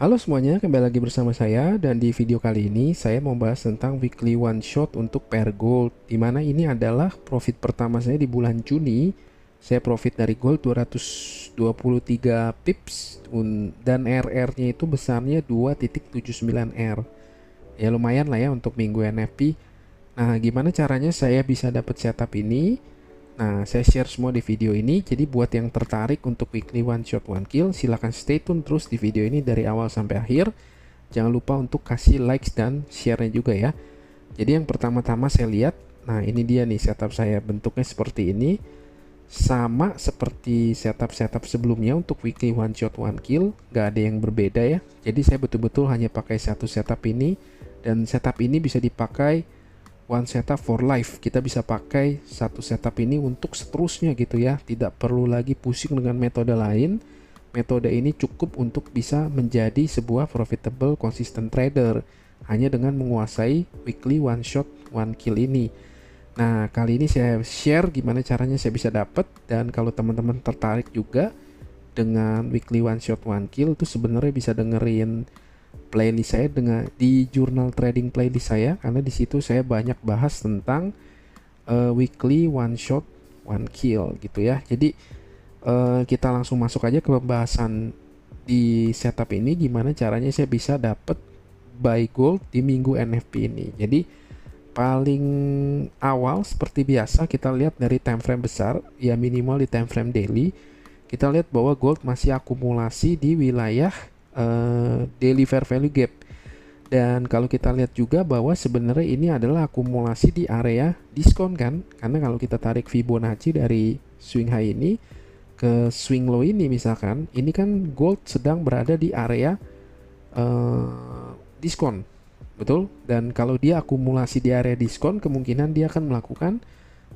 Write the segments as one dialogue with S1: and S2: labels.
S1: Halo semuanya, kembali lagi bersama saya dan di video kali ini saya mau bahas tentang weekly one shot untuk pair gold, dimana ini adalah profit pertama saya di bulan Juni. Saya profit dari gold 223 pips dan RR-nya itu besarnya 2.79 R. Ya lumayan lah ya untuk minggu NFP. Nah, gimana caranya saya bisa dapat setup ini? Nah, saya share semua di video ini. Jadi buat yang tertarik untuk weekly one shot one kill, silahkan stay tune terus di video ini dari awal sampai akhir. Jangan lupa untuk kasih likes dan share-nya juga ya. Jadi yang pertama-tama saya lihat, nah ini dia nih setup saya, bentuknya seperti ini. Sama seperti setup-setup sebelumnya untuk weekly one shot one kill, gak ada yang berbeda ya. Jadi saya betul-betul hanya pakai satu setup ini, dan setup ini bisa dipakai one setup for life. Kita bisa pakai satu setup ini untuk seterusnya gitu ya, tidak perlu lagi pusing dengan metode lain. Metode ini cukup untuk bisa menjadi sebuah profitable consistent trader hanya dengan menguasai weekly one shot one kill ini. Nah, kali ini saya share gimana caranya saya bisa dapat, dan kalau teman-teman tertarik juga dengan weekly one shot one kill itu sebenarnya bisa dengerin playlist saya dengan di jurnal trading playlist saya, karena di situ saya banyak bahas tentang weekly one shot one kill gitu ya. Jadi kita langsung masuk aja ke pembahasan di setup ini, gimana caranya saya bisa dapat buy gold di minggu NFP ini. Jadi paling awal seperti biasa kita lihat dari time frame besar ya, minimal di time frame daily. Kita lihat bahwa gold masih akumulasi di wilayah daily fair value gap, dan kalau kita lihat juga bahwa sebenarnya ini adalah akumulasi di area diskon kan, karena kalau kita tarik Fibonacci dari swing high ini ke swing low ini misalkan, ini kan gold sedang berada di area diskon, betul. Dan kalau dia akumulasi di area diskon, kemungkinan dia akan melakukan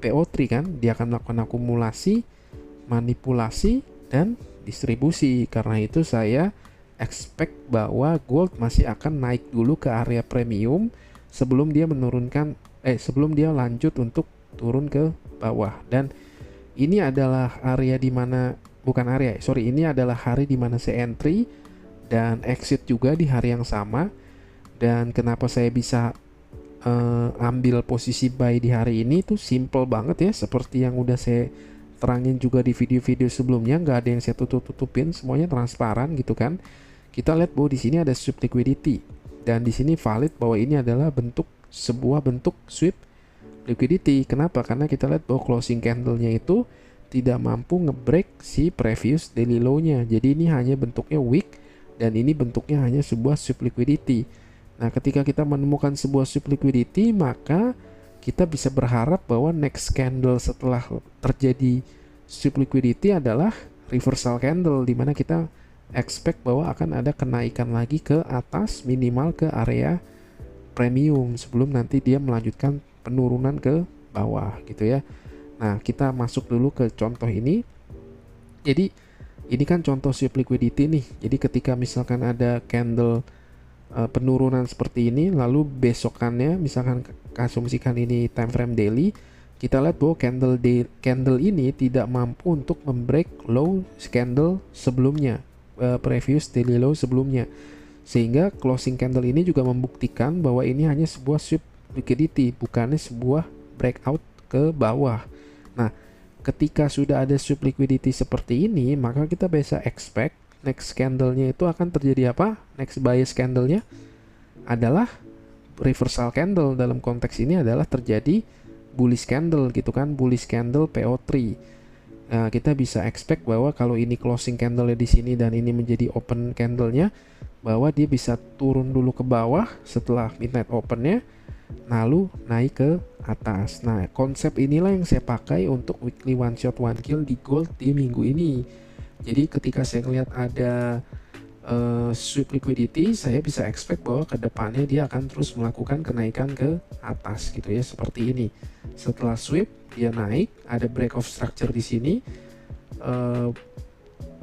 S1: PO3 kan, dia akan melakukan akumulasi, manipulasi, dan distribusi. Karena itu saya expect bahwa gold masih akan naik dulu ke area premium sebelum dia menurunkan sebelum dia lanjut untuk turun ke bawah. Dan ini adalah area dimana, bukan area, sorry, ini adalah hari dimana saya entry dan exit juga di hari yang sama. Dan kenapa saya bisa ambil posisi buy di hari ini tuh simple banget ya, seperti yang udah saya terangin juga di video-video sebelumnya. Nggak ada yang saya tutupin, semuanya transparan gitu kan. Kita lihat bahwa di sini ada sweep liquidity, dan di sini valid bahwa ini adalah sebuah bentuk sweep liquidity. Kenapa? Karena kita lihat bahwa closing candle-nya itu tidak mampu ngebreak si previous daily low-nya. Jadi ini hanya bentuknya wick, dan ini bentuknya hanya sebuah sweep liquidity. Nah, ketika kita menemukan sebuah sweep liquidity, maka kita bisa berharap bahwa next candle setelah terjadi sweep liquidity adalah reversal candle, dimana kita expect bahwa akan ada kenaikan lagi ke atas minimal ke area premium sebelum nanti dia melanjutkan penurunan ke bawah gitu ya. Nah, kita masuk dulu ke contoh ini. Jadi ini kan contoh sweep liquidity nih. Jadi ketika misalkan ada candle penurunan seperti ini, lalu besokannya misalkan asumsikan ini time frame daily, kita lihat bahwa candle ini tidak mampu untuk membreak low candle sebelumnya, previous daily low sebelumnya, sehingga closing candle ini juga membuktikan bahwa ini hanya sebuah sweep liquidity, bukannya sebuah breakout ke bawah. Nah, ketika sudah ada sweep liquidity seperti ini, maka kita bisa expect next candle-nya itu akan terjadi apa? Next bias candle-nya adalah reversal candle. Dalam konteks ini adalah terjadi bullish candle gitu kan, bullish candle PO3. Nah, kita bisa expect bahwa kalau ini closing candle-nya di sini dan ini menjadi open candle-nya, bahwa dia bisa turun dulu ke bawah setelah midnight open-nya, lalu naik ke atas. Nah, konsep inilah yang saya pakai untuk weekly one shot one kill di gold di minggu ini. Jadi ketika saya melihat ada sweep liquidity, saya bisa expect bahwa kedepannya dia akan terus melakukan kenaikan ke atas gitu ya, seperti ini. Setelah sweep dia naik, ada break of structure di sini,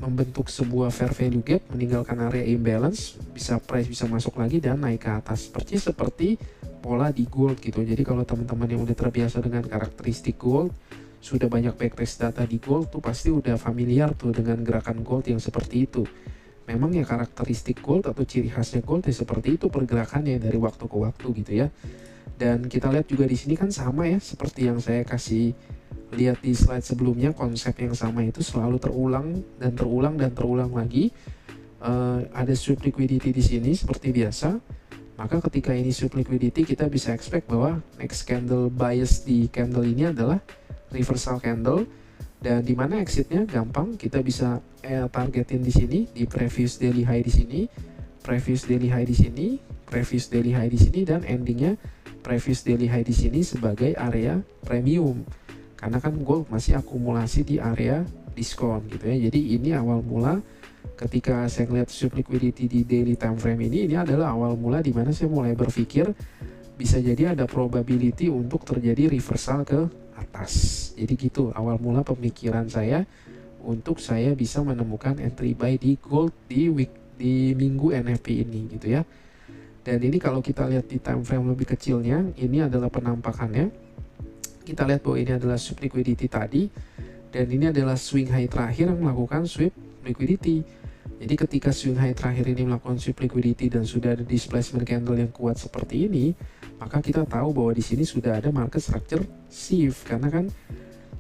S1: membentuk sebuah fair value gap, meninggalkan area imbalance, bisa price bisa masuk lagi dan naik ke atas, seperti pola di gold gitu. Jadi kalau teman-teman yang udah terbiasa dengan karakteristik gold, sudah banyak backtest data di gold tuh pasti udah familiar tuh dengan gerakan gold yang seperti itu. memang ya karakteristik gold atau ciri khasnya gold ya seperti itu pergerakannya dari waktu ke waktu gitu ya. Dan kita lihat juga di sini kan sama ya, seperti yang saya kasih lihat di slide sebelumnya, konsep yang sama itu selalu terulang dan terulang dan terulang lagi. Ada sweep liquidity di sini seperti biasa. Maka ketika ini sweep liquidity, kita bisa expect bahwa next candle bias di candle ini adalah reversal candle. Dan dimana exitnya gampang, kita bisa targetin di sini di previous daily high di sini, previous daily high di sini, previous daily high di sini, dan endingnya previous daily high di sini sebagai area premium. Karena kan gold masih akumulasi di area diskon gitu ya. Jadi ini awal mula ketika saya melihat sweep liquidity di daily time frame ini adalah awal mula di mana saya mulai berpikir bisa jadi ada probability untuk terjadi reversal ke atas. Jadi gitu awal mula pemikiran saya untuk saya bisa menemukan entry buy di gold di minggu NFP ini gitu ya. Dan ini kalau kita lihat di time frame lebih kecilnya, ini adalah penampakannya. Kita lihat bahwa ini adalah sweep liquidity tadi, dan ini adalah swing high terakhir yang melakukan sweep liquidity. Jadi ketika swing high terakhir ini melakukan sweep liquidity dan sudah ada displacement candle yang kuat seperti ini, maka kita tahu bahwa di sini sudah ada market structure shift, karena kan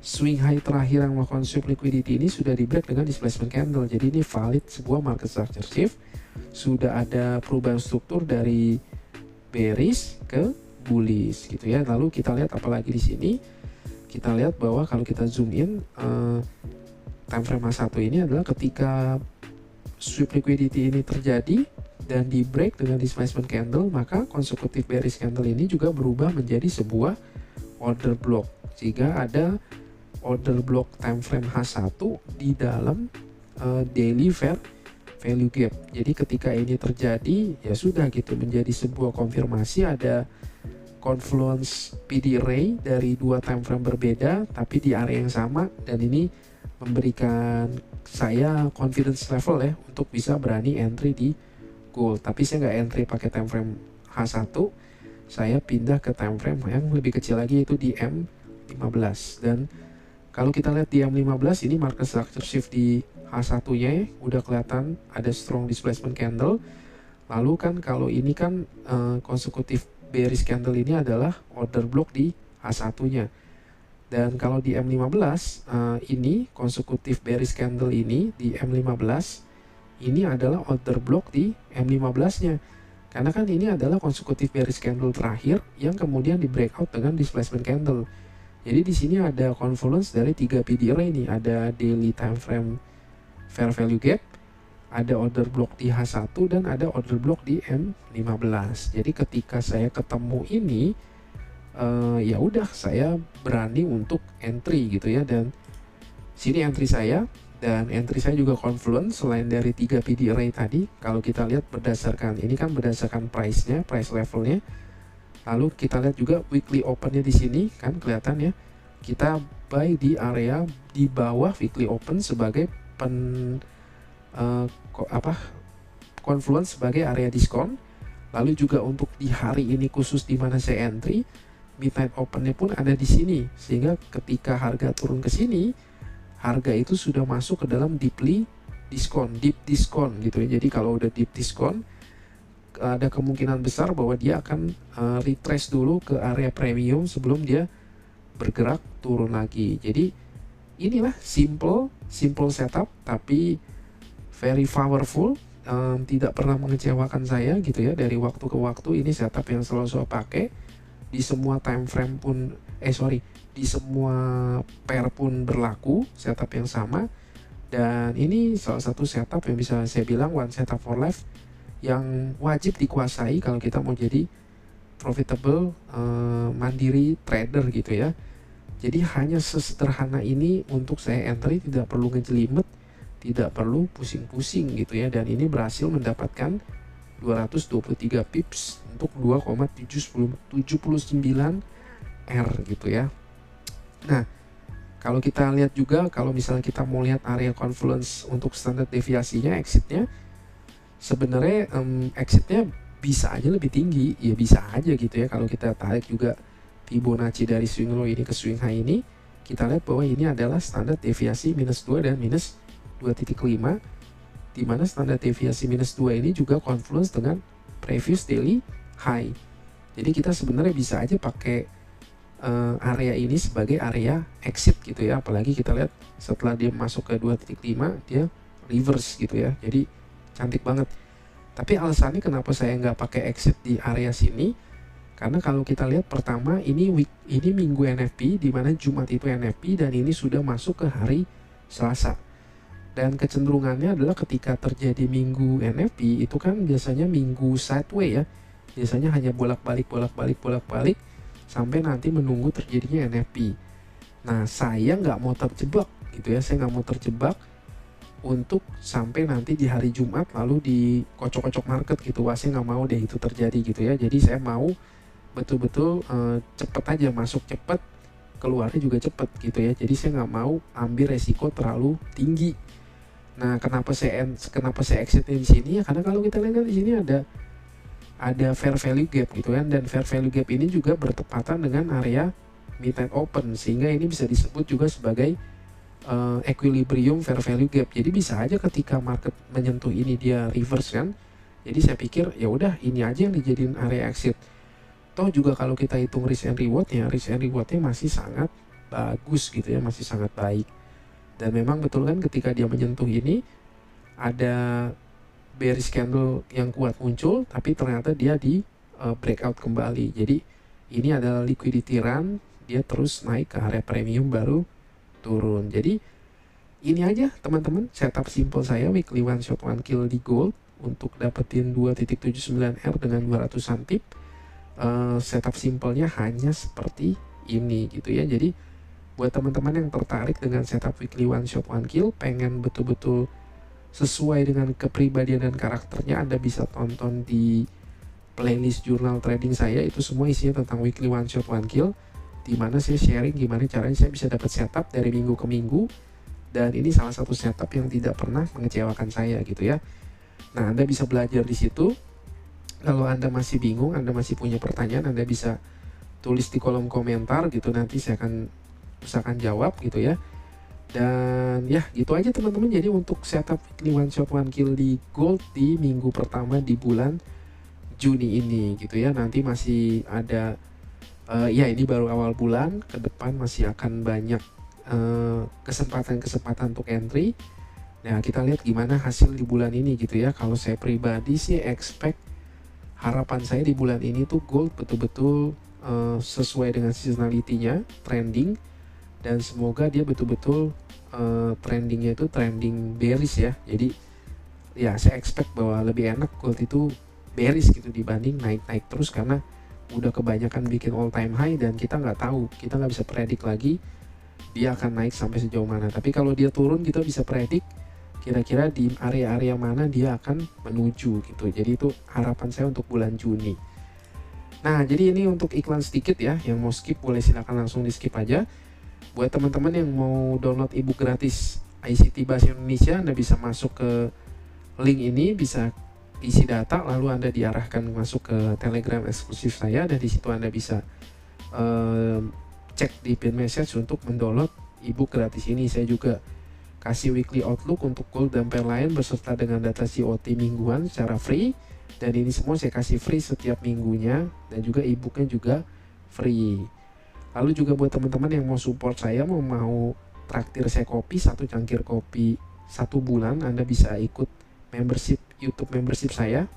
S1: swing high terakhir yang melakukan sweep liquidity ini sudah di break dengan displacement candle. Jadi ini valid sebuah market structure shift, sudah ada perubahan struktur dari bearish ke bullish gitu ya. Lalu kita lihat apalagi di sini, kita lihat bahwa kalau kita zoom in time frame H1 ini adalah ketika sweep liquidity ini terjadi dan di break dengan displacement candle, maka consecutive bearish candle ini juga berubah menjadi sebuah order block. Jika ada order block time frame H1 di dalam daily fair value gap. Jadi ketika ini terjadi ya sudah gitu, menjadi sebuah konfirmasi ada confluence PD array dari dua time frame berbeda tapi di area yang sama, dan ini memberikan saya confidence level ya untuk bisa berani entry di gold. Tapi saya nggak entry pakai time frame H1, saya pindah ke time frame yang lebih kecil lagi, itu di M15. Dan kalau kita lihat di M15 ini market structure shift di H1 nya ya, udah kelihatan ada strong displacement candle. Lalu kan kalau ini kan consecutive bearish candle ini adalah order block di H1 nya. Dan kalau di M15 ini consecutive bearish candle ini di M15 ini adalah order block di M15 nya. Karena kan ini adalah consecutive bearish candle terakhir yang kemudian di breakout dengan displacement candle. Jadi di sini ada confluence dari 3 PD array ini, ada daily time frame fair value gap, ada order block di H1 dan ada order block di M15. Jadi ketika saya ketemu ini ya udah saya berani untuk entry gitu ya, dan sini entry saya, dan entry saya juga confluence selain dari 3 PD array tadi. Kalau kita lihat berdasarkan ini kan berdasarkan price-nya, price levelnya. Lalu kita lihat juga weekly open-nya di sini kan kelihatan ya. Kita buy di area di bawah weekly open sebagai confluence sebagai area diskon. Lalu juga untuk di hari ini khusus di mana saya entry, midnight open-nya pun ada di sini, sehingga ketika harga turun ke sini, harga itu sudah masuk ke dalam deep diskon gitu ya. Jadi kalau udah deep diskon, ada kemungkinan besar bahwa dia akan retrace dulu ke area premium sebelum dia bergerak turun lagi. Jadi inilah simple setup tapi very powerful, tidak pernah mengecewakan saya gitu ya. Dari waktu ke waktu ini setup yang selalu saya pakai di semua time frame pun di semua pair pun berlaku setup yang sama. Dan ini salah satu setup yang bisa saya bilang one setup for life yang wajib dikuasai kalau kita mau jadi profitable mandiri trader gitu ya. Jadi hanya sesederhana ini untuk saya entry, tidak perlu ngejelimet, tidak perlu pusing-pusing gitu ya. Dan ini berhasil mendapatkan 223 pips untuk 2,79 R gitu ya. Nah, kalau kita lihat juga, kalau misalnya kita mau lihat area confluence untuk standar deviasinya, exitnya sebenarnya exitnya bisa aja lebih tinggi, ya bisa aja gitu ya. Kalau kita tarik juga Fibonacci dari swing low ini ke swing high ini, kita lihat bahwa ini adalah standar deviasi -2 dan -2.5. di mana standar deviasi minus 2 ini juga confluence dengan previous daily high. Jadi kita sebenarnya bisa aja pakai area ini sebagai area exit gitu ya, apalagi kita lihat setelah dia masuk ke 2.5 dia reverse gitu ya, jadi cantik banget. Tapi alasannya kenapa saya nggak pakai exit di area sini, karena kalau kita lihat pertama ini minggu NFP, di mana Jumat itu NFP dan ini sudah masuk ke hari Selasa. Dan kecenderungannya adalah ketika terjadi minggu NFP itu kan biasanya minggu sideway ya, biasanya hanya bolak-balik sampai nanti menunggu terjadinya NFP. Nah, saya nggak mau terjebak gitu ya, saya nggak mau terjebak untuk sampai nanti di hari Jumat lalu dikocok-kocok market gitu. Wah, saya nggak mau deh itu terjadi gitu ya. Jadi saya mau betul-betul cepet aja, masuk cepet, keluarnya juga cepet gitu ya. Jadi saya nggak mau ambil resiko terlalu tinggi. Nah, kenapa saya exit di sini ya? Karena kalau kita lihat di sini ada fair value gap gitu kan, dan fair value gap ini juga bertepatan dengan area midnight open, sehingga ini bisa disebut juga sebagai equilibrium fair value gap. Jadi bisa aja ketika market menyentuh ini dia reverse kan. Jadi saya pikir ya udah ini aja yang dijadiin area exit. Toh juga kalau kita hitung risk and rewardnya masih sangat bagus gitu ya, masih sangat baik. Dan memang betul kan ketika dia menyentuh ini ada bearish candle yang kuat muncul, tapi ternyata dia di breakout kembali. Jadi ini adalah liquidity run, dia terus naik ke area premium baru turun. Jadi ini aja teman-teman setup simple saya weekly one shot one kill di gold untuk dapetin 2.79R dengan 200an pip. Setup simpelnya hanya seperti ini gitu ya. Jadi buat teman-teman yang tertarik dengan setup weekly one shot one kill, pengen betul-betul sesuai dengan kepribadian dan karakternya, Anda bisa tonton di playlist jurnal trading saya. Itu semua isinya tentang weekly one shot one kill, di mana saya sharing gimana caranya saya bisa dapat setup dari minggu ke minggu, dan ini salah satu setup yang tidak pernah mengecewakan saya gitu ya. Nah, Anda bisa belajar di situ. Kalau Anda masih bingung, Anda masih punya pertanyaan, Anda bisa tulis di kolom komentar gitu, nanti saya akan usahakan jawab gitu ya. Dan ya gitu aja teman-teman. Jadi untuk setup weekly one shot one kill di gold di minggu pertama di bulan Juni ini gitu ya. Nanti masih ada ya ini baru awal bulan, ke depan masih akan banyak kesempatan-kesempatan untuk entry. Nah, kita lihat gimana hasil di bulan ini gitu ya. Kalau saya pribadi sih expect, harapan saya di bulan ini tuh gold betul-betul sesuai dengan seasonality-nya, trending, dan semoga dia betul-betul trendingnya itu trending bearish ya. Jadi ya saya expect bahwa lebih enak gold itu bearish gitu dibanding naik-naik terus, karena udah kebanyakan bikin all time high dan kita nggak tahu, kita nggak bisa predik lagi dia akan naik sampai sejauh mana. Tapi kalau dia turun kita bisa predik kira-kira di area-area mana dia akan menuju gitu. Jadi itu harapan saya untuk bulan Juni. Nah, jadi ini untuk iklan sedikit ya, yang mau skip boleh silakan langsung di skip aja. Buat teman-teman yang mau download ebook gratis ICT Bahasa Indonesia, Anda bisa masuk ke link ini, bisa isi data, lalu Anda diarahkan masuk ke Telegram eksklusif saya, dan di situ Anda bisa cek di pin message untuk mendownload ebook gratis ini. Saya juga kasih weekly outlook untuk gold dan pair lain beserta dengan data COT mingguan secara free, dan ini semua saya kasih free setiap minggunya, dan juga ebooknya juga free. Lalu juga buat teman-teman yang mau support saya, mau traktir saya kopi, 1 cangkir kopi 1 bulan, Anda bisa ikut membership, YouTube membership saya,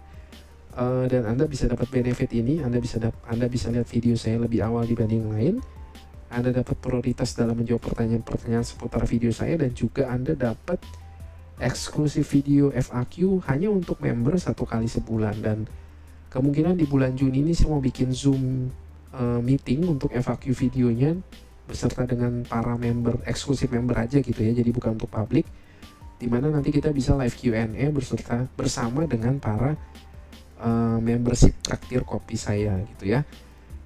S1: dan Anda bisa dapat benefit ini. Anda bisa lihat video saya lebih awal dibanding lain. Anda dapat prioritas dalam menjawab pertanyaan-pertanyaan seputar video saya, dan juga Anda dapat eksklusif video FAQ hanya untuk member 1 kali sebulan. Dan kemungkinan di bulan Juni ini saya mau bikin Zoom meeting untuk FAQ videonya beserta dengan para member, eksklusif member aja gitu ya, jadi bukan untuk publik, dimana nanti kita bisa live Q&A bersama dengan para membership traktir kopi saya gitu ya.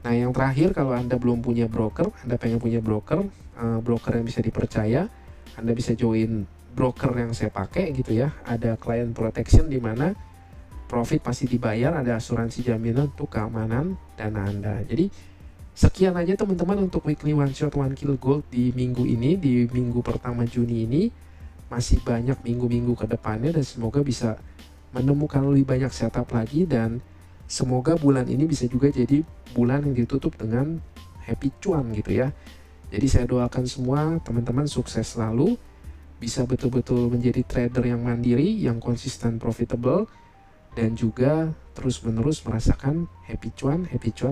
S1: Nah, yang terakhir, kalau Anda belum punya broker, Anda pengen punya broker yang bisa dipercaya, Anda bisa join broker yang saya pakai gitu ya. Ada client protection di mana profit pasti dibayar, ada asuransi jaminan untuk keamanan dana Anda. Jadi sekian aja teman-teman untuk weekly one shot one kill gold di minggu ini, di minggu pertama Juni ini. masih banyak minggu-minggu ke depannya, dan semoga bisa menemukan lebih banyak setup lagi, dan semoga bulan ini bisa juga jadi bulan yang ditutup dengan happy cuan gitu ya. Jadi saya doakan semua teman-teman sukses selalu, bisa betul-betul menjadi trader yang mandiri, yang konsisten profitable, dan juga terus-menerus merasakan happy cuan,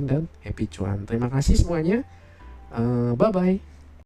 S1: dan happy cuan. Terima kasih semuanya. Bye-bye.